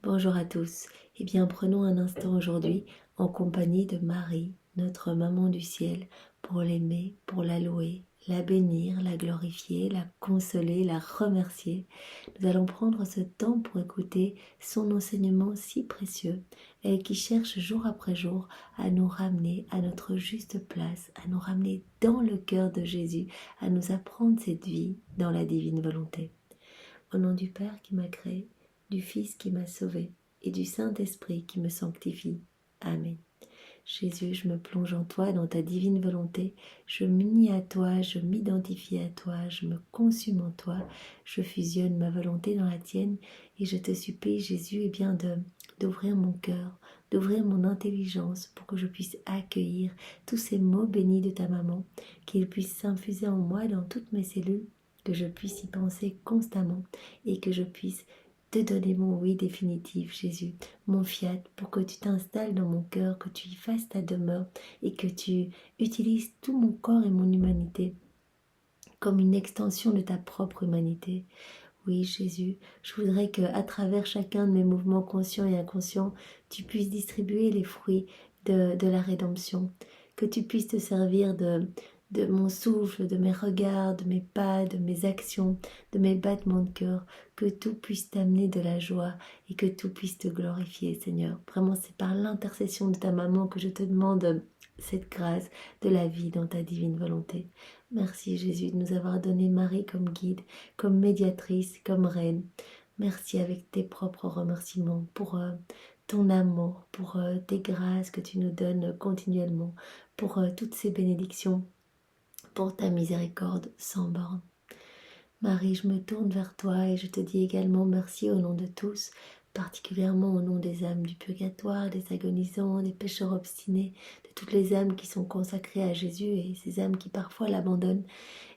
Bonjour à tous. Eh bien, prenons un instant aujourd'hui en compagnie de Marie, notre maman du ciel, pour l'aimer, pour la louer, la bénir, la glorifier, la consoler, la remercier. Nous allons prendre ce temps pour écouter son enseignement si précieux, et qui cherche jour après jour à nous ramener à notre juste place, à nous ramener dans le cœur de Jésus, à nous apprendre cette vie dans la divine volonté. Au nom du Père qui m'a créé, du Fils qui m'a sauvé et du Saint-Esprit qui me sanctifie. Amen. Jésus, je me plonge en toi, dans ta divine volonté. Je m'unis à toi, je m'identifie à toi, je me consume en toi. Je fusionne ma volonté dans la tienne et je te supplie, Jésus, d'ouvrir mon cœur, d'ouvrir mon intelligence pour que je puisse accueillir tous ces mots bénis de ta maman, qu'ils puissent s'infuser en moi dans toutes mes cellules, que je puisse y penser constamment et que je puisse te donner mon oui définitif, Jésus, mon fiat, pour que tu t'installes dans mon cœur, que tu y fasses ta demeure et que tu utilises tout mon corps et mon humanité comme une extension de ta propre humanité. Oui, Jésus, je voudrais qu'à travers chacun de mes mouvements conscients et inconscients, tu puisses distribuer les fruits de la rédemption, que tu puisses te servir de mon souffle, de mes regards, de mes pas, de mes actions, de mes battements de cœur, que tout puisse t'amener de la joie et que tout puisse te glorifier, Seigneur. Vraiment, c'est par l'intercession de ta maman que je te demande cette grâce de la vie dans ta divine volonté. Merci Jésus de nous avoir donné Marie comme guide, comme médiatrice, comme reine. Merci avec tes propres remerciements pour ton amour, pour tes grâces que tu nous donnes continuellement, pour toutes ces bénédictions, pour ta miséricorde sans borne. Marie, je me tourne vers toi et je te dis également merci au nom de tous, particulièrement au nom des âmes du purgatoire, des agonisants, des pécheurs obstinés, de toutes les âmes qui sont consacrées à Jésus et ces âmes qui parfois l'abandonnent,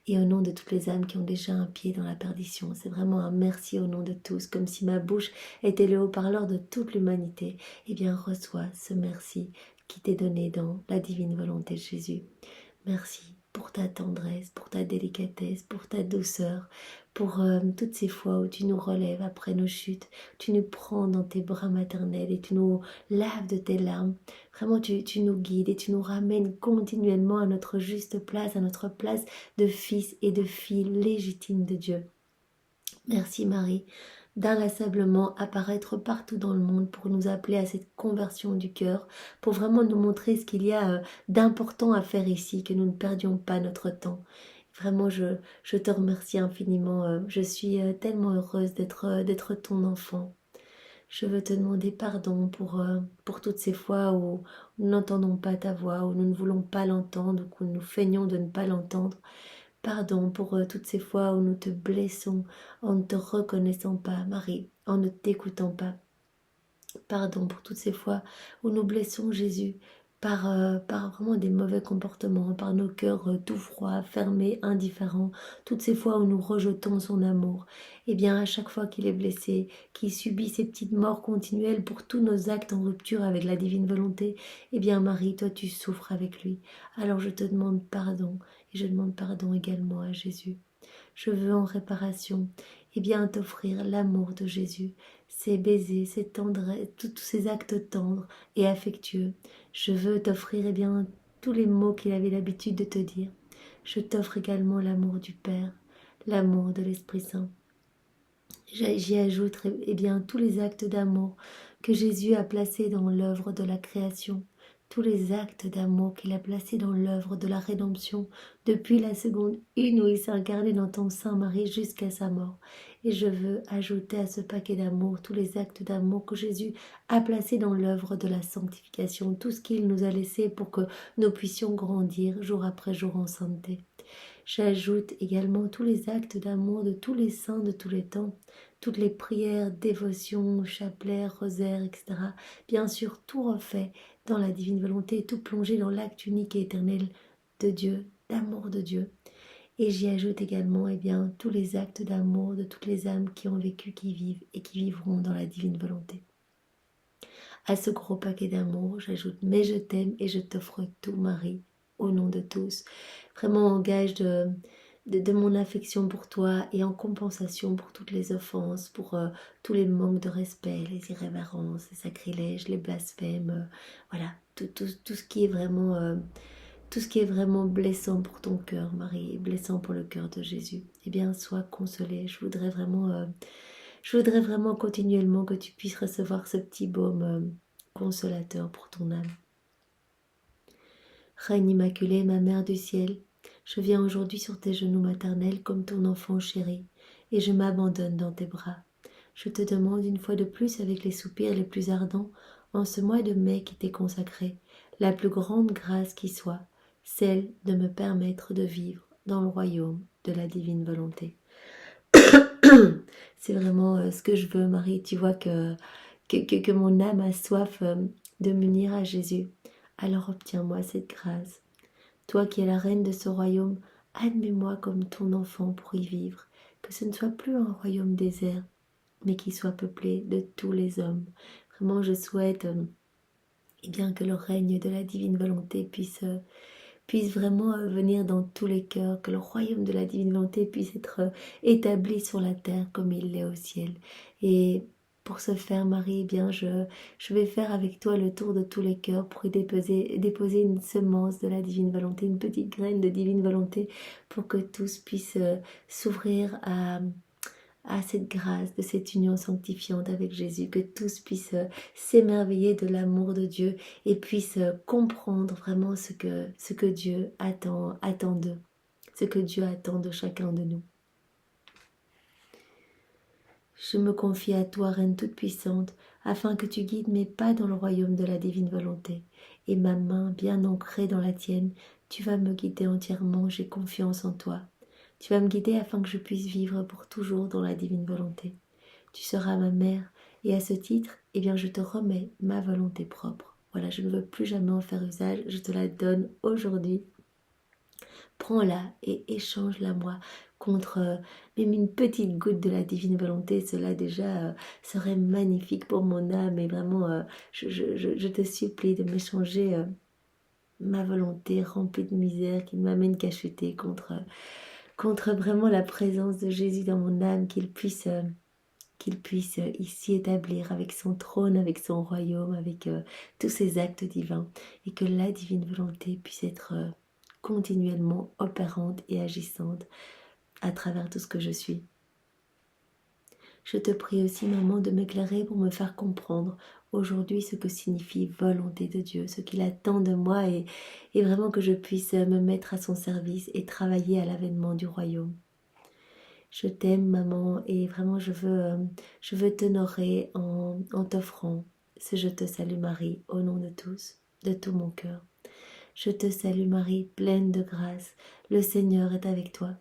et au nom de toutes les âmes qui ont déjà un pied dans la perdition. C'est vraiment un merci au nom de tous, comme si ma bouche était le haut-parleur de toute l'humanité. Eh bien, reçois ce merci qui t'est donné dans la divine volonté de Jésus. Merci pour ta tendresse, pour ta délicatesse, pour ta douceur, pour toutes ces fois où tu nous relèves après nos chutes, tu nous prends dans tes bras maternels et tu nous laves de tes larmes. Vraiment, tu nous guides et tu nous ramènes continuellement à notre juste place, à notre place de fils et de filles légitimes de Dieu. Merci Marie d'inlassablement apparaître partout dans le monde pour nous appeler à cette conversion du cœur, pour vraiment nous montrer ce qu'il y a d'important à faire ici, que nous ne perdions pas notre temps. Vraiment, je te remercie infiniment. Je suis tellement heureuse d'être ton enfant. Je veux te demander pardon pour toutes ces fois où nous n'entendons pas ta voix, où nous ne voulons pas l'entendre, où nous feignons de ne pas l'entendre. Pardon pour toutes ces fois où nous te blessons en ne te reconnaissant pas, Marie, en ne t'écoutant pas. Pardon pour toutes ces fois où nous blessons Jésus par vraiment des mauvais comportements, par nos cœurs tout froids, fermés, indifférents, toutes ces fois où nous rejetons son amour. Eh bien, à chaque fois qu'il est blessé, qu'il subit ces petites morts continuelles pour tous nos actes en rupture avec la divine volonté, eh bien, Marie, toi, tu souffres avec lui. Alors, je te demande pardon, et je demande pardon également à Jésus. Je veux en réparation, eh bien, t'offrir l'amour de Jésus, ces baisers, ces tendresses, tous ces actes tendres et affectueux. Je veux t'offrir eh bien tous les mots qu'il avait l'habitude de te dire. Je t'offre également l'amour du Père, l'amour de l'Esprit Saint. J'y ajoute eh bien tous les actes d'amour que Jésus a placés dans l'œuvre de la création, tous les actes d'amour qu'il a placés dans l'œuvre de la rédemption, depuis la seconde une où il s'est incarné dans ton sein, Marie, jusqu'à sa mort. Et je veux ajouter à ce paquet d'amour tous les actes d'amour que Jésus a placés dans l'œuvre de la sanctification, tout ce qu'il nous a laissé pour que nous puissions grandir jour après jour en sainteté. J'ajoute également tous les actes d'amour de tous les saints de tous les temps, toutes les prières, dévotions, chapelets, rosaires, etc. Bien sûr, tout refait dans la divine volonté, tout plongé dans l'acte unique et éternel de Dieu, d'amour de Dieu. Et j'y ajoute également eh bien, tous les actes d'amour de toutes les âmes qui ont vécu, qui vivent et qui vivront dans la divine volonté. À ce gros paquet d'amour, j'ajoute « Mais je t'aime et je t'offre tout, Marie ». Au nom de tous, vraiment en gage de mon affection pour toi et en compensation pour toutes les offenses, pour tous les manques de respect, les irrévérences, les sacrilèges, les blasphèmes, voilà, tout ce qui est vraiment... tout ce qui est vraiment blessant pour ton cœur, Marie, et blessant pour le cœur de Jésus, eh bien, sois consolée. Je voudrais vraiment continuellement que tu puisses recevoir ce petit baume consolateur pour ton âme. Reine Immaculée, ma Mère du ciel, je viens aujourd'hui sur tes genoux maternels comme ton enfant chéri, et je m'abandonne dans tes bras. Je te demande une fois de plus, avec les soupirs les plus ardents, en ce mois de mai qui t'est consacré, la plus grande grâce qui soit, celle de me permettre de vivre dans le royaume de la divine volonté. C'est vraiment ce que je veux, Marie. Tu vois que mon âme a soif de m'unir à Jésus. Alors obtiens-moi cette grâce. Toi qui es la reine de ce royaume, admets-moi comme ton enfant pour y vivre. Que ce ne soit plus un royaume désert, mais qui soit peuplé de tous les hommes. Vraiment, je souhaite eh bien, que le règne de la divine volonté puisse vraiment venir dans tous les cœurs, que le royaume de la divine volonté puisse être établi sur la terre comme il l'est au ciel. Et pour ce faire, Marie, eh bien, je vais faire avec toi le tour de tous les cœurs pour y déposer une semence de la divine volonté, une petite graine de divine volonté, pour que tous puissent s'ouvrir à cette grâce, de cette union sanctifiante avec Jésus, que tous puissent s'émerveiller de l'amour de Dieu et puissent comprendre vraiment ce que Dieu attend d'eux, ce que Dieu attend de chacun de nous. Je me confie à toi, Reine toute-puissante, afin que tu guides mes pas dans le royaume de la divine volonté, et ma main bien ancrée dans la tienne, tu vas me guider entièrement, j'ai confiance en toi. Tu vas me guider afin que je puisse vivre pour toujours dans la divine volonté. Tu seras ma mère, et à ce titre, eh bien, je te remets ma volonté propre. Voilà, je ne veux plus jamais en faire usage, je te la donne aujourd'hui. Prends-la et échange-la moi contre même une petite goutte de la divine volonté. Cela déjà serait magnifique pour mon âme, et vraiment, je te supplie de m'échanger ma volonté remplie de misère qui ne m'amène qu'à chuter contre vraiment la présence de Jésus dans mon âme, qu'il puisse ici établir avec son trône, avec son royaume, avec tous ses actes divins, et que la divine volonté puisse être continuellement opérante et agissante à travers tout ce que je suis. Je te prie aussi, maman, de m'éclairer pour me faire comprendre aujourd'hui ce que signifie volonté de Dieu, ce qu'il attend de moi, et vraiment que je puisse me mettre à son service et travailler à l'avènement du royaume. Je t'aime, maman, et vraiment je veux t'honorer en t'offrant ce Je te salue Marie, au nom de tous, de tout mon cœur. Je te salue Marie, pleine de grâce, le Seigneur est avec toi.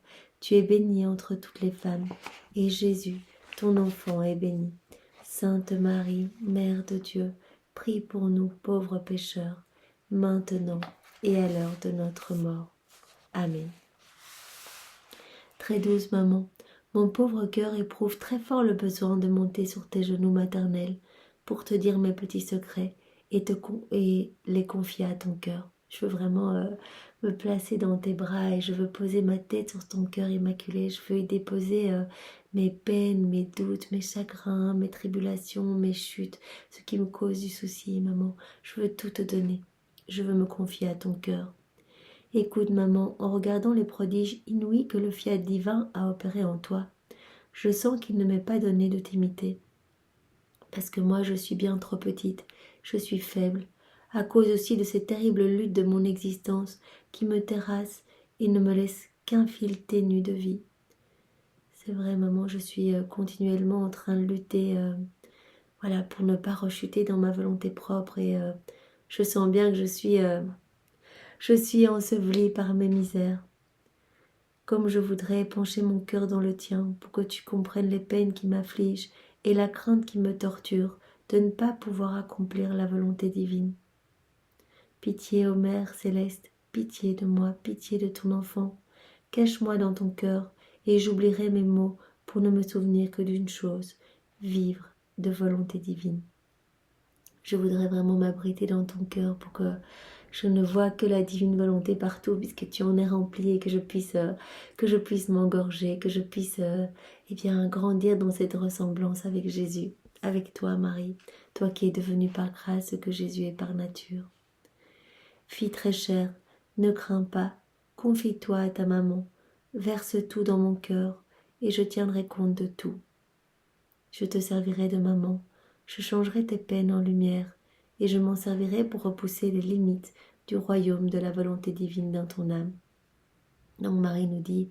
Tu es bénie entre toutes les femmes, et Jésus, ton enfant, est béni. Sainte Marie, Mère de Dieu, prie pour nous pauvres pécheurs, maintenant et à l'heure de notre mort. Amen. Très douce maman, mon pauvre cœur éprouve très fort le besoin de monter sur tes genoux maternels pour te dire mes petits secrets et les confier à ton cœur. Je veux vraiment me placer dans tes bras, et je veux poser ma tête sur ton cœur immaculé. Je veux y déposer mes peines, mes doutes, mes chagrins, mes tribulations, mes chutes, ce qui me cause du souci, maman. Je veux tout te donner. Je veux me confier à ton cœur. Écoute, maman, en regardant les prodiges inouïs que le fiat divin a opérés en toi, je sens qu'il ne m'est pas donné de t'imiter. Parce que moi, je suis bien trop petite, je suis faible, à cause aussi de ces terribles luttes de mon existence qui me terrassent et ne me laissent qu'un fil ténu de vie. C'est vrai, maman, je suis continuellement en train de lutter voilà, pour ne pas rechuter dans ma volonté propre, et je sens bien que je suis ensevelie par mes misères. Comme je voudrais pencher mon cœur dans le tien pour que tu comprennes les peines qui m'affligent et la crainte qui me torture de ne pas pouvoir accomplir la volonté divine. Pitié, ô Mère céleste, pitié de moi, pitié de ton enfant. Cache-moi dans ton cœur, et j'oublierai mes maux pour ne me souvenir que d'une chose, vivre de volonté divine. Je voudrais vraiment m'abriter dans ton cœur pour que Je ne vois que la divine volonté partout puisque tu en es rempli et que je puisse m'engorger, que je puisse eh bien, grandir dans cette ressemblance avec Jésus, avec toi Marie, toi qui es devenue par grâce ce que Jésus est par nature. Fille très chère, ne crains pas, confie-toi à ta maman, verse tout dans mon cœur et je tiendrai compte de tout. Je te servirai de maman, je changerai tes peines en lumière, et je m'en servirai pour repousser les limites du royaume de la volonté divine dans ton âme. Donc Marie nous dit,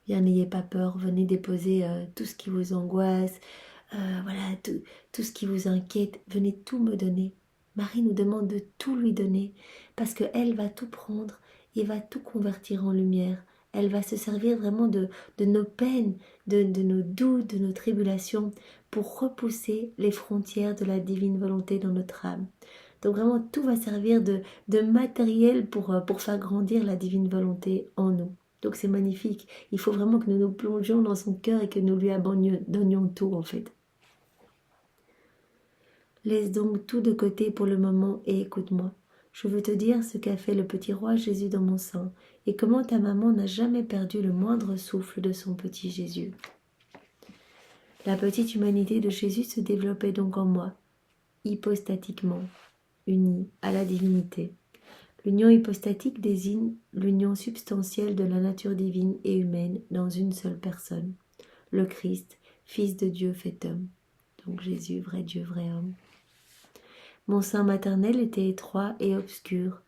bien n'ayez pas peur, venez déposer tout ce qui vous angoisse, voilà, tout ce qui vous inquiète, venez tout me donner. Marie nous demande de tout lui donner, parce qu'elle va tout prendre et va tout convertir en lumière. Elle va se servir vraiment de nos peines, de nos doutes, de nos tribulations, pour repousser les frontières de la divine volonté dans notre âme. Donc vraiment, tout va servir de matériel pour faire grandir la divine volonté en nous. Donc c'est magnifique. Il faut vraiment que nous nous plongions dans son cœur et que nous lui abandonnions tout en fait. Laisse donc tout de côté pour le moment et écoute-moi. Je veux te dire ce qu'a fait le petit roi Jésus dans mon sein et comment ta maman n'a jamais perdu le moindre souffle de son petit Jésus. La petite humanité de Jésus se développait donc en moi, hypostatiquement, unie à la divinité. L'union hypostatique désigne l'union substantielle de la nature divine et humaine dans une seule personne, le Christ, Fils de Dieu fait homme. Donc Jésus, vrai Dieu, vrai homme. Mon sein maternel était étroit et obscur.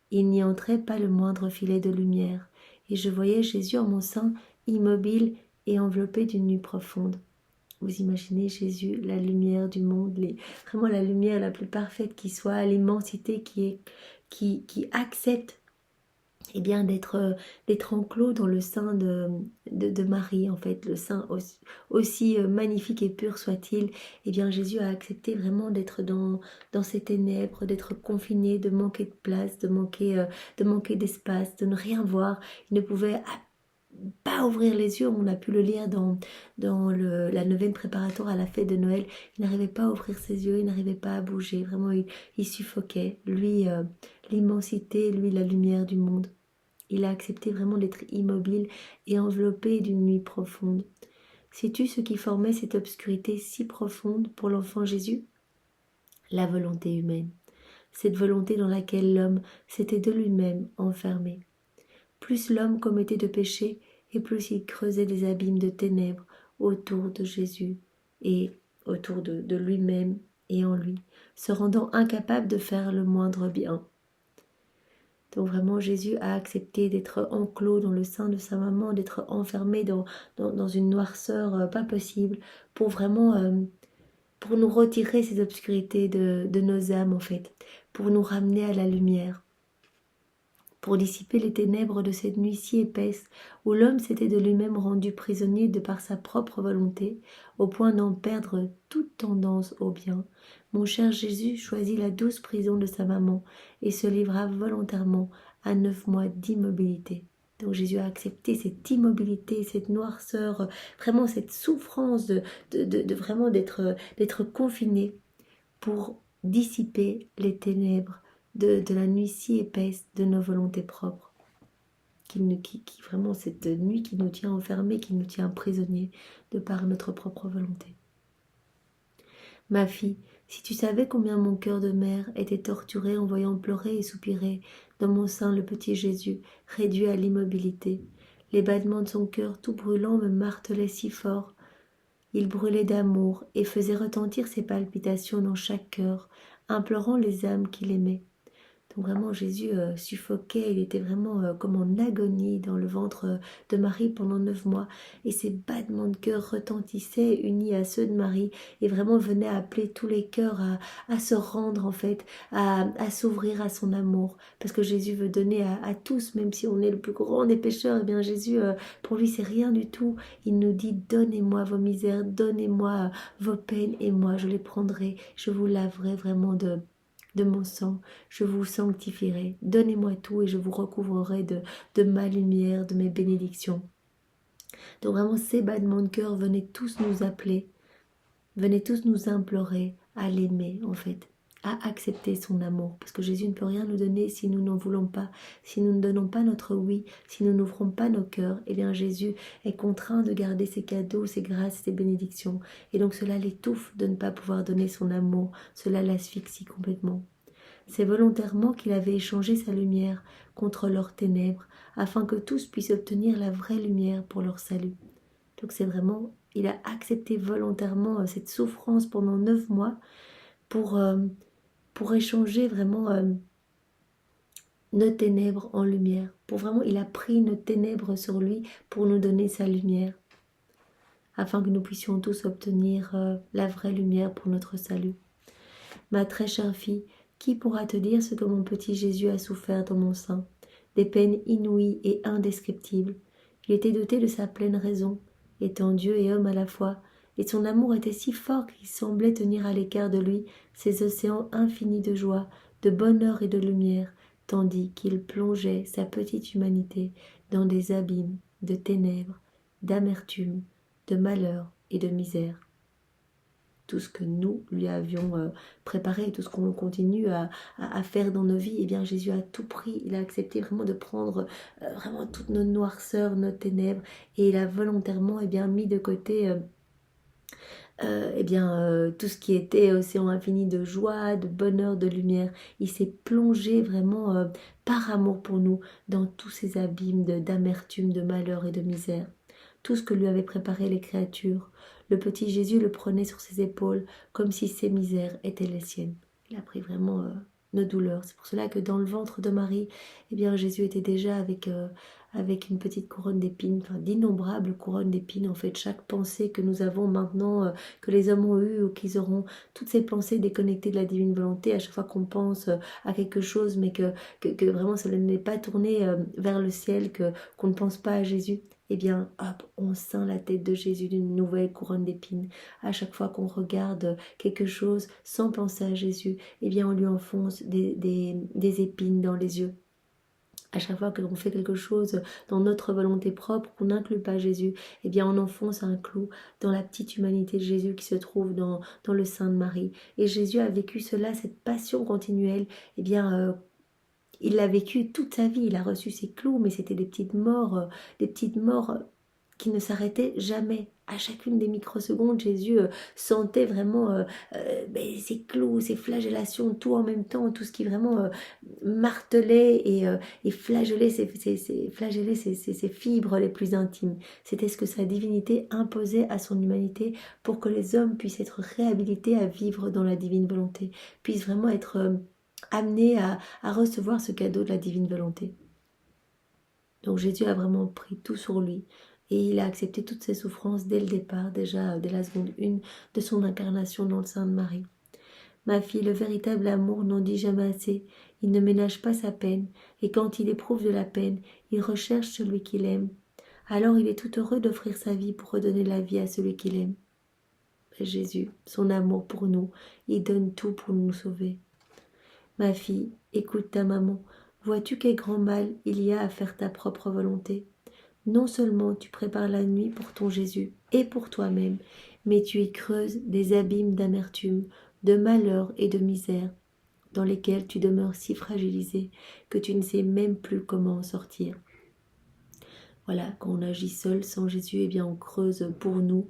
Il n'y entrait pas le moindre filet de lumière, et je voyais Jésus en mon sein, immobile et enveloppé d'une nuit profonde. Vous imaginez Jésus, la lumière du monde, vraiment la lumière la plus parfaite qui soit, l'immensité qui accepte eh bien d'être enclos dans le sein de Marie, en fait, le sein aussi magnifique et pur soit-il. Eh bien Jésus a accepté vraiment d'être dans ces ténèbres, d'être confiné, de manquer de place, de manquer d'espace, de ne rien voir. Il ne pouvait pas ouvrir les yeux. On a pu le lire dans la neuvaine préparatoire à la fête de Noël. Il n'arrivait pas à ouvrir ses yeux, il n'arrivait pas à bouger. Vraiment, il suffoquait. Lui, l'immensité, lui, la lumière du monde. Il a accepté vraiment d'être immobile et enveloppé d'une nuit profonde. Sais-tu ce qui formait cette obscurité si profonde pour l'enfant Jésus? La volonté humaine. Cette volonté dans laquelle l'homme s'était de lui-même enfermé. Plus l'homme commettait de péchés, et plus il creusait des abîmes de ténèbres autour de Jésus et autour de lui-même et en lui, se rendant incapable de faire le moindre bien. Donc vraiment, Jésus a accepté d'être enclos dans le sein de sa maman, d'être enfermé dans une noirceur pas possible, pour vraiment, pour nous retirer ces obscurités de nos âmes en fait, pour nous ramener à la lumière, pour dissiper les ténèbres de cette nuit si épaisse où l'homme s'était de lui-même rendu prisonnier de par sa propre volonté, au point d'en perdre toute tendance au bien. Mon cher Jésus choisit la douce prison de sa maman et se livra volontairement à 9 mois d'immobilité. Donc Jésus a accepté cette immobilité, cette noirceur, vraiment cette souffrance de vraiment d'être confiné pour dissiper les ténèbres de la nuit si épaisse de nos volontés propres. Qui vraiment cette nuit qui nous tient enfermés, qui nous tient prisonniers de par notre propre volonté. Ma fille, si tu savais combien mon cœur de mère était torturé en voyant pleurer et soupirer dans mon sein le petit Jésus, réduit à l'immobilité, les battements de son cœur tout brûlant me martelaient si fort. Il brûlait d'amour et faisait retentir ses palpitations dans chaque cœur, implorant les âmes qu'il aimait. Donc vraiment Jésus suffoquait, il était vraiment comme en agonie dans le ventre de Marie pendant 9 mois et ses battements de cœur retentissaient unis à ceux de Marie et vraiment venaient appeler tous les cœurs à se rendre en fait, à s'ouvrir à son amour parce que Jésus veut donner à tous, même si on est le plus grand des pécheurs, et bien Jésus pour lui c'est rien du tout, il nous dit donnez-moi vos misères, donnez-moi vos peines et moi je les prendrai, je vous laverai vraiment de mon sang, je vous sanctifierai, donnez-moi tout et je vous recouvrerai de ma lumière, de mes bénédictions. Donc vraiment ces battements de cœur venaient tous nous appeler, venaient tous nous implorer à l'aimer en fait, à accepter son amour. Parce que Jésus ne peut rien nous donner si nous n'en voulons pas, si nous ne donnons pas notre oui, si nous n'ouvrons pas nos cœurs. Eh bien Jésus est contraint de garder ses cadeaux, ses grâces, ses bénédictions. Et donc cela l'étouffe de ne pas pouvoir donner son amour. Cela l'asphyxie complètement. C'est volontairement qu'il avait échangé sa lumière contre leurs ténèbres, afin que tous puissent obtenir la vraie lumière pour leur salut. Donc c'est vraiment, il a accepté volontairement cette souffrance pendant 9 mois pour échanger vraiment nos ténèbres en lumière. Pour vraiment, il a pris nos ténèbres sur lui pour nous donner sa lumière, afin que nous puissions tous obtenir la vraie lumière pour notre salut. Ma très chère fille, qui pourra te dire ce que mon petit Jésus a souffert dans mon sein? Des peines inouïes et indescriptibles. Il était doté de sa pleine raison, étant Dieu et homme à la fois, et son amour était si fort qu'il semblait tenir à l'écart de lui ces océans infinis de joie, de bonheur et de lumière, tandis qu'il plongeait sa petite humanité dans des abîmes de ténèbres, d'amertume, de malheur et de misère. Tout ce que nous lui avions préparé, tout ce qu'on continue à faire dans nos vies, eh bien Jésus a tout pris, il a accepté vraiment de prendre vraiment toutes nos noirceurs, nos ténèbres, et il a volontairement mis de côté tout ce qui était océan infini de joie, de bonheur, de lumière. Il s'est plongé vraiment par amour pour nous dans tous ces abîmes d'amertume, de malheur et de misère. Tout ce que lui avaient préparé les créatures, le petit Jésus le prenait sur ses épaules comme si ses misères étaient les siennes. Il a pris vraiment nos douleurs. C'est pour cela que dans le ventre de Marie, eh bien Jésus était déjà avec une petite couronne d'épines, enfin d'innombrables couronnes d'épines. En fait, chaque pensée que nous avons maintenant, que les hommes ont eue ou qu'ils auront, toutes ces pensées déconnectées de la divine volonté, à chaque fois qu'on pense à quelque chose, mais que vraiment ça n'est pas tourné vers le ciel, qu'on ne pense pas à Jésus, eh bien, hop, on ceint la tête de Jésus d'une nouvelle couronne d'épines. À chaque fois qu'on regarde quelque chose sans penser à Jésus, eh bien, on lui enfonce des épines dans les yeux. À chaque fois que l'on fait quelque chose dans notre volonté propre, qu'on n'inclut pas Jésus, eh bien on enfonce un clou dans la petite humanité de Jésus qui se trouve dans le sein de Marie. Et Jésus a vécu cela, cette passion continuelle, eh bien il l'a vécu toute sa vie, il a reçu ses clous, mais c'était des petites morts qui ne s'arrêtaient jamais. À chacune des microsecondes, Jésus sentait vraiment ses clous, ses flagellations, tout en même temps, tout ce qui vraiment martelait et flagellait ses fibres les plus intimes. C'était ce que sa divinité imposait à son humanité pour que les hommes puissent être réhabilités à vivre dans la divine volonté, puissent vraiment être amenés à recevoir ce cadeau de la divine volonté. Donc Jésus a vraiment pris tout sur lui. Et il a accepté toutes ses souffrances dès le départ, déjà dès la seconde 1 de son incarnation dans le sein de Marie. Ma fille, le véritable amour n'en dit jamais assez. Il ne ménage pas sa peine, et quand il éprouve de la peine, il recherche celui qu'il aime. Alors il est tout heureux d'offrir sa vie pour redonner la vie à celui qu'il aime. Et Jésus, son amour pour nous, il donne tout pour nous sauver. Ma fille, écoute ta maman. Vois-tu quel grand mal il y a à faire ta propre volonté? Non seulement tu prépares la nuit pour ton Jésus et pour toi-même, mais tu y creuses des abîmes d'amertume, de malheur et de misère, dans lesquels tu demeures si fragilisé que tu ne sais même plus comment en sortir. Voilà, quand on agit seul, sans Jésus, eh bien on creuse pour nous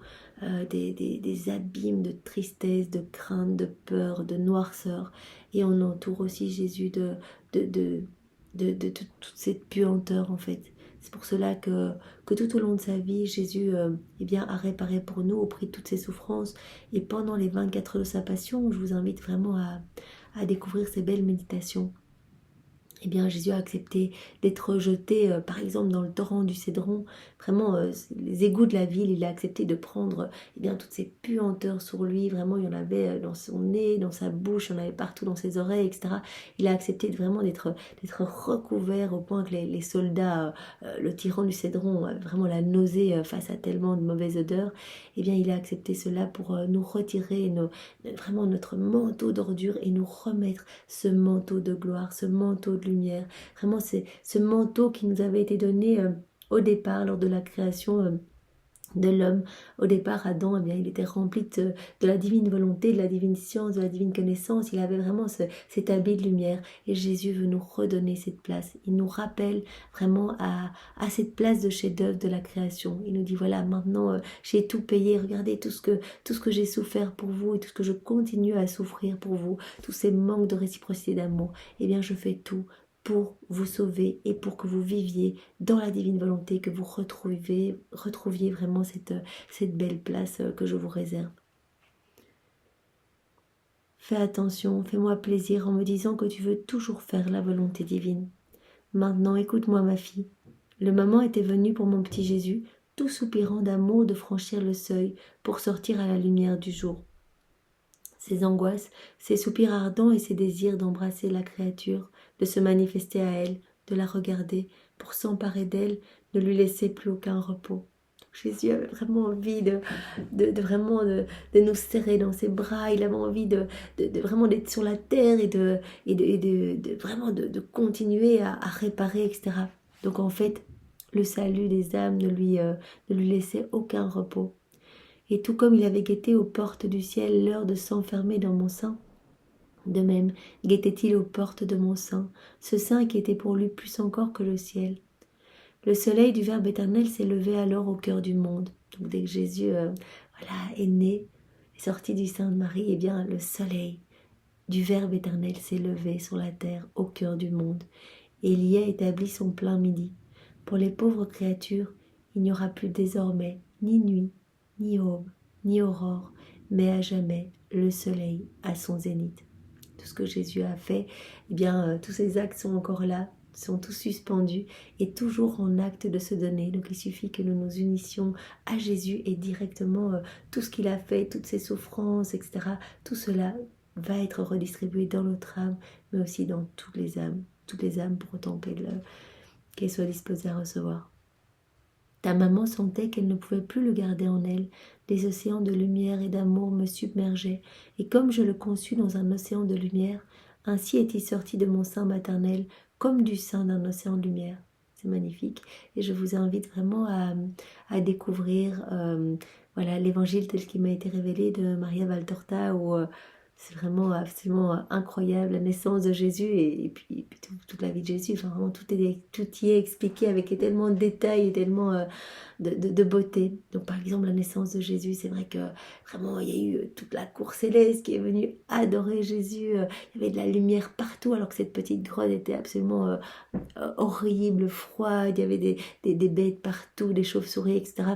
des abîmes de tristesse, de crainte, de peur, de noirceur, et on entoure aussi Jésus de toute cette puanteur en fait. C'est pour cela que tout au long de sa vie, Jésus a réparé pour nous au prix de toutes ses souffrances. Et pendant les 24 heures de sa passion, je vous invite vraiment à découvrir ces belles méditations. Eh bien, Jésus a accepté d'être jeté, par exemple, dans le torrent du Cédron, vraiment les égouts de la ville. Il a accepté de prendre toutes ces puanteurs sur lui. Vraiment, il y en avait dans son nez, dans sa bouche, il y en avait partout dans ses oreilles, etc. Il a accepté vraiment d'être recouvert au point que les soldats, le tyran du Cédron, vraiment la nausée face à tellement de mauvaises odeurs. Eh bien, il a accepté cela pour nous retirer vraiment notre manteau d'ordure et nous remettre ce manteau de gloire, ce manteau de lumière. Vraiment, c'est ce manteau qui nous avait été donné au départ, lors de la création de l'homme. Au départ, Adam, eh bien, il était rempli de la divine volonté, de la divine science, de la divine connaissance. Il avait vraiment cet habit de lumière. Et Jésus veut nous redonner cette place. Il nous rappelle vraiment à cette place de chef-d'œuvre de la création. Il nous dit, voilà, maintenant, j'ai tout payé. Regardez tout ce que j'ai souffert pour vous et tout ce que je continue à souffrir pour vous. Tous ces manques de réciprocité d'amour. Eh bien, je fais tout pour vous sauver et pour que vous viviez dans la divine volonté, que vous retrouviez vraiment cette belle place que je vous réserve. Fais attention, fais-moi plaisir en me disant que tu veux toujours faire la volonté divine. Maintenant, écoute-moi ma fille. Le moment était venu pour mon petit Jésus, tout soupirant d'amour de franchir le seuil pour sortir à la lumière du jour. Ses angoisses, ses soupirs ardents et ses désirs d'embrasser la créature, de se manifester à elle, de la regarder, pour s'emparer d'elle, ne lui laisser plus aucun repos. Jésus avait vraiment envie de nous serrer dans ses bras, il avait envie de vraiment d'être sur la terre et vraiment de continuer à réparer, etc. Donc en fait, le salut des âmes ne lui laissait aucun repos. Et tout comme il avait guetté aux portes du ciel l'heure de s'enfermer dans mon sein, de même guettait-il aux portes de mon sein, ce sein qui était pour lui plus encore que le ciel. Le soleil du Verbe éternel s'est levé alors au cœur du monde. Donc dès que Jésus est né, est sorti du sein de Marie, eh bien le soleil du Verbe éternel s'est levé sur la terre au cœur du monde. Et il y a établi son plein midi. Pour les pauvres créatures, il n'y aura plus désormais ni nuit, ni aube, ni aurore, mais à jamais le soleil à son zénith. Tout ce que Jésus a fait, eh bien, tous ces actes sont encore là, sont tous suspendus et toujours en acte de se donner. Donc il suffit que nous nous unissions à Jésus et directement tout ce qu'il a fait, toutes ses souffrances, etc., tout cela va être redistribué dans notre âme, mais aussi dans toutes les âmes pour autant qu'elles soient disposées à recevoir. Ta maman sentait qu'elle ne pouvait plus le garder en elle. Des océans de lumière et d'amour me submergeaient, et comme je le conçus dans un océan de lumière, ainsi est-il sorti de mon sein maternel, comme du sein d'un océan de lumière. C'est magnifique, et je vous invite vraiment à découvrir l'évangile tel qu'il m'a été révélé de Maria Valtorta, où c'est vraiment absolument incroyable, la naissance de Jésus et puis toute la vie de Jésus. Enfin, vraiment, tout y est expliqué avec tellement de détails et tellement de beauté. Donc, par exemple, la naissance de Jésus, c'est vrai que vraiment, il y a eu toute la cour céleste qui est venue adorer Jésus. Il y avait de la lumière partout, alors que cette petite grotte était absolument horrible, froide. Il y avait des bêtes partout, des chauves-souris, etc.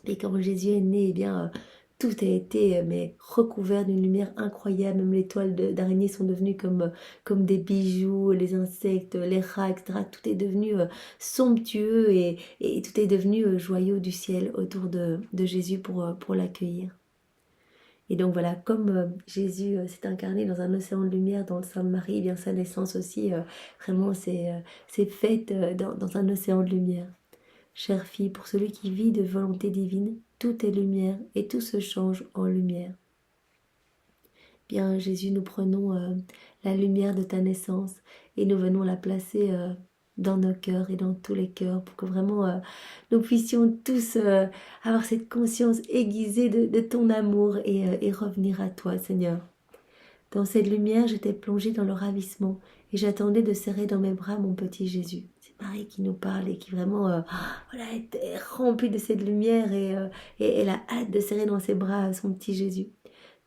Et quand Jésus est né, eh bien... tout a été recouvert d'une lumière incroyable. Même les toiles d'araignée sont devenues comme des bijoux, les insectes, les rats, etc. Tout est devenu somptueux et tout est devenu joyau du ciel autour de Jésus pour l'accueillir. Et donc voilà, comme Jésus s'est incarné dans un océan de lumière dans le sein de Marie, eh bien sa naissance aussi, vraiment, c'est faite dans un océan de lumière. Chère fille, pour celui qui vit de volonté divine, tout est lumière et tout se change en lumière. Bien, Jésus, nous prenons la lumière de ta naissance et nous venons la placer dans nos cœurs et dans tous les cœurs pour que vraiment nous puissions tous avoir cette conscience aiguisée de ton amour et revenir à toi, Seigneur. Dans cette lumière, j'étais plongée dans le ravissement et j'attendais de serrer dans mes bras mon petit Jésus. C'est Marie qui nous parle et qui vraiment est remplie de cette lumière et elle a hâte de serrer dans ses bras son petit Jésus.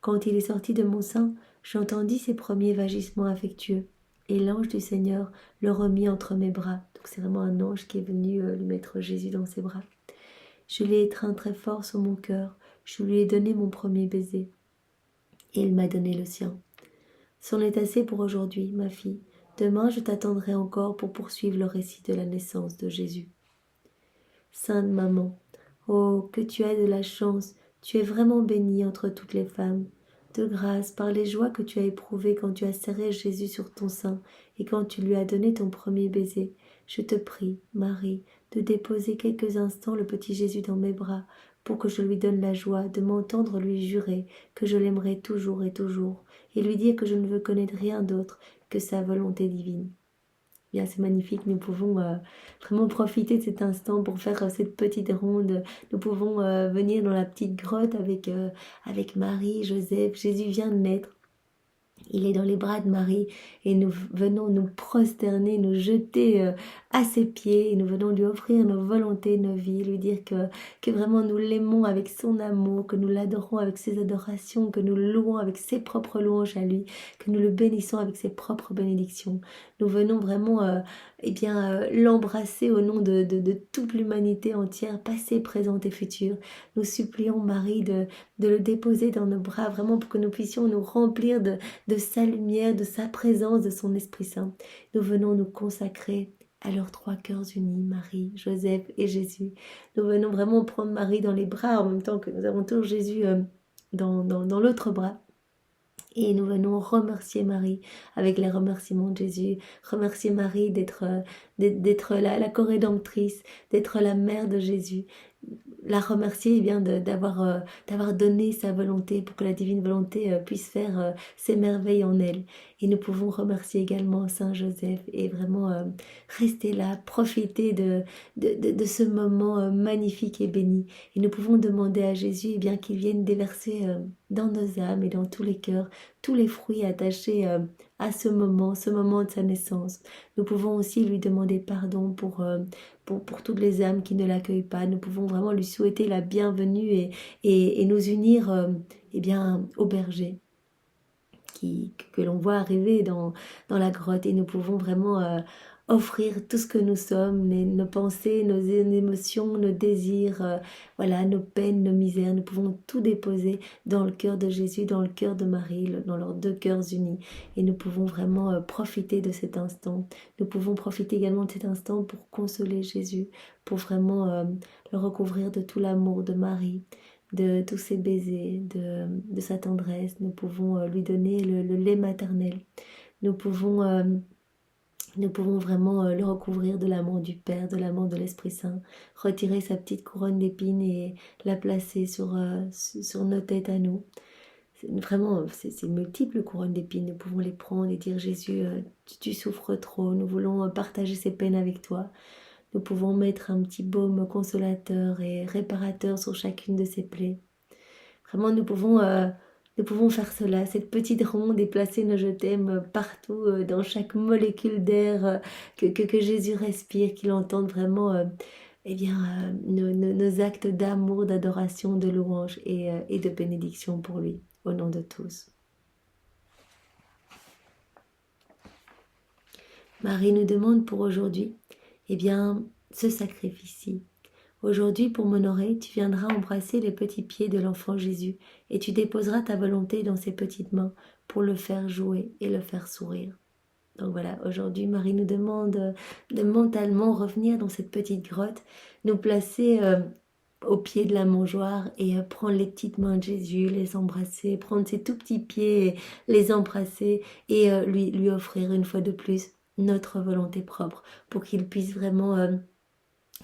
Quand il est sorti de mon sein, j'entendis ses premiers vagissements affectueux et l'ange du Seigneur le remit entre mes bras. Donc c'est vraiment un ange qui est venu lui mettre Jésus dans ses bras. Je l'ai étreint très fort sur mon cœur, je lui ai donné mon premier baiser et il m'a donné le sien. C'en est assez pour aujourd'hui, ma fille. Demain, je t'attendrai encore pour poursuivre le récit de la naissance de Jésus. Sainte maman, oh, que tu as de la chance, tu es vraiment bénie entre toutes les femmes. De grâce, par les joies que tu as éprouvées quand tu as serré Jésus sur ton sein et quand tu lui as donné ton premier baiser, je te prie, Marie, de déposer quelques instants le petit Jésus dans mes bras pour que je lui donne la joie de m'entendre lui jurer que je l'aimerai toujours et lui dire que je ne veux connaître rien d'autre que sa volonté divine. Bien, c'est magnifique, nous pouvons vraiment profiter de cet instant pour faire cette petite ronde. Nous pouvons venir dans la petite grotte avec Marie, Joseph. Jésus vient de naître. Il est dans les bras de Marie et nous venons nous prosterner, nous jeter à ses pieds et nous venons lui offrir nos volontés, nos vies, lui dire que vraiment nous l'aimons avec son amour, que nous l'adorons avec ses adorations, que nous le louons avec ses propres louanges à lui, que nous le bénissons avec ses propres bénédictions. Nous venons vraiment l'embrasser au nom de toute l'humanité entière, passée, présente et future. Nous supplions Marie de le déposer dans nos bras, vraiment pour que nous puissions nous remplir de sa lumière, de sa présence, de son Esprit Saint. Nous venons nous consacrer à leurs trois cœurs unis, Marie, Joseph et Jésus. Nous venons vraiment prendre Marie dans les bras en même temps que nous avons toujours Jésus dans l'autre bras. Et nous venons remercier Marie avec les remerciements de Jésus. Remercier Marie d'être la co-rédemptrice, d'être la mère de Jésus. La remercier d'avoir donné sa volonté pour que la divine volonté puisse faire ses merveilles en elle. Et nous pouvons remercier également Saint Joseph et vraiment rester là, profiter de ce moment magnifique et béni. Et nous pouvons demander à Jésus qu'il vienne déverser dans nos âmes et dans tous les cœurs tous les fruits attachés à ce moment de sa naissance. Nous pouvons aussi lui demander pardon pour toutes les âmes qui ne l'accueillent pas. Nous pouvons vraiment lui souhaiter la bienvenue et nous unir au berger que l'on voit arriver dans la grotte. Et nous pouvons vraiment offrir tout ce que nous sommes, nos pensées, nos émotions, nos désirs, nos peines, nos misères. Nous pouvons tout déposer dans le cœur de Jésus, dans le cœur de Marie, dans leurs deux cœurs unis. Et nous pouvons vraiment profiter de cet instant. Nous pouvons profiter également de cet instant pour consoler Jésus, pour vraiment le recouvrir de tout l'amour de Marie, de tous ses baisers, de sa tendresse. Nous pouvons lui donner le lait maternel. Nous pouvons vraiment le recouvrir de l'amour du Père, de l'amour de l'Esprit Saint, retirer sa petite couronne d'épines et la placer sur nos têtes à nous. Vraiment, c'est multiples couronnes d'épines. Nous pouvons les prendre et dire Jésus, tu souffres trop, nous voulons partager ces peines avec toi. Nous pouvons mettre un petit baume consolateur et réparateur sur chacune de ces plaies. Vraiment, nous pouvons faire cela, cette petite ronde, et placer nos je t'aime partout, dans chaque molécule d'air que Jésus respire, qu'il entende vraiment nos actes d'amour, d'adoration, de louange et de bénédiction pour lui, au nom de tous. Marie nous demande pour aujourd'hui, ce sacrifice-ci. Aujourd'hui, pour m'honorer, tu viendras embrasser les petits pieds de l'enfant Jésus et tu déposeras ta volonté dans ses petites mains pour le faire jouer et le faire sourire. Donc voilà, aujourd'hui, Marie nous demande de mentalement revenir dans cette petite grotte, nous placer au pied de la mangeoire et prendre les petites mains de Jésus, les embrasser, prendre ses tout petits pieds, les embrasser et lui offrir une fois de plus notre volonté propre pour qu'il puisse vraiment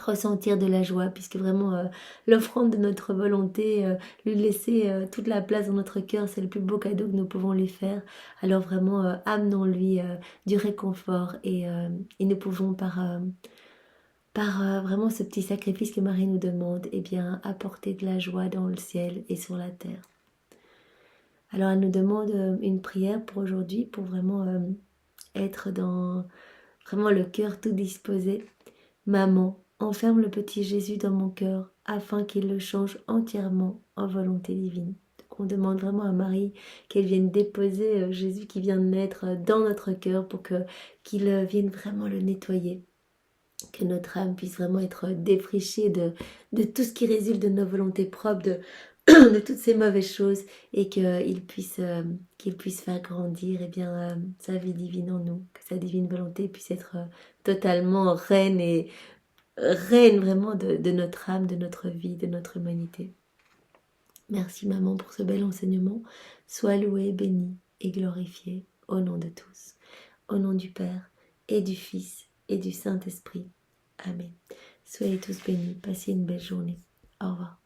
ressentir de la joie, puisque vraiment l'offrande de notre volonté, lui laisser toute la place dans notre cœur, c'est le plus beau cadeau que nous pouvons lui faire. Alors vraiment amenons-lui du réconfort et nous pouvons par vraiment ce petit sacrifice que Marie nous demande, apporter de la joie dans le ciel et sur la terre. Alors elle nous demande une prière pour aujourd'hui, pour vraiment être dans vraiment le cœur tout disposé. Maman, enferme le petit Jésus dans mon cœur afin qu'il le change entièrement en volonté divine. Donc on demande vraiment à Marie qu'elle vienne déposer Jésus qui vient de naître dans notre cœur pour qu'il vienne vraiment le nettoyer. Que notre âme puisse vraiment être défrichée de tout ce qui résulte de nos volontés propres, de toutes ces mauvaises choses et qu'il puisse faire grandir sa vie divine en nous, que sa divine volonté puisse être totalement reine vraiment de notre âme, de notre vie, de notre humanité. Merci maman pour ce bel enseignement. Sois louée, bénie et glorifiée au nom de tous. Au nom du Père et du Fils et du Saint-Esprit. Amen. Soyez tous bénis. Passez une belle journée. Au revoir.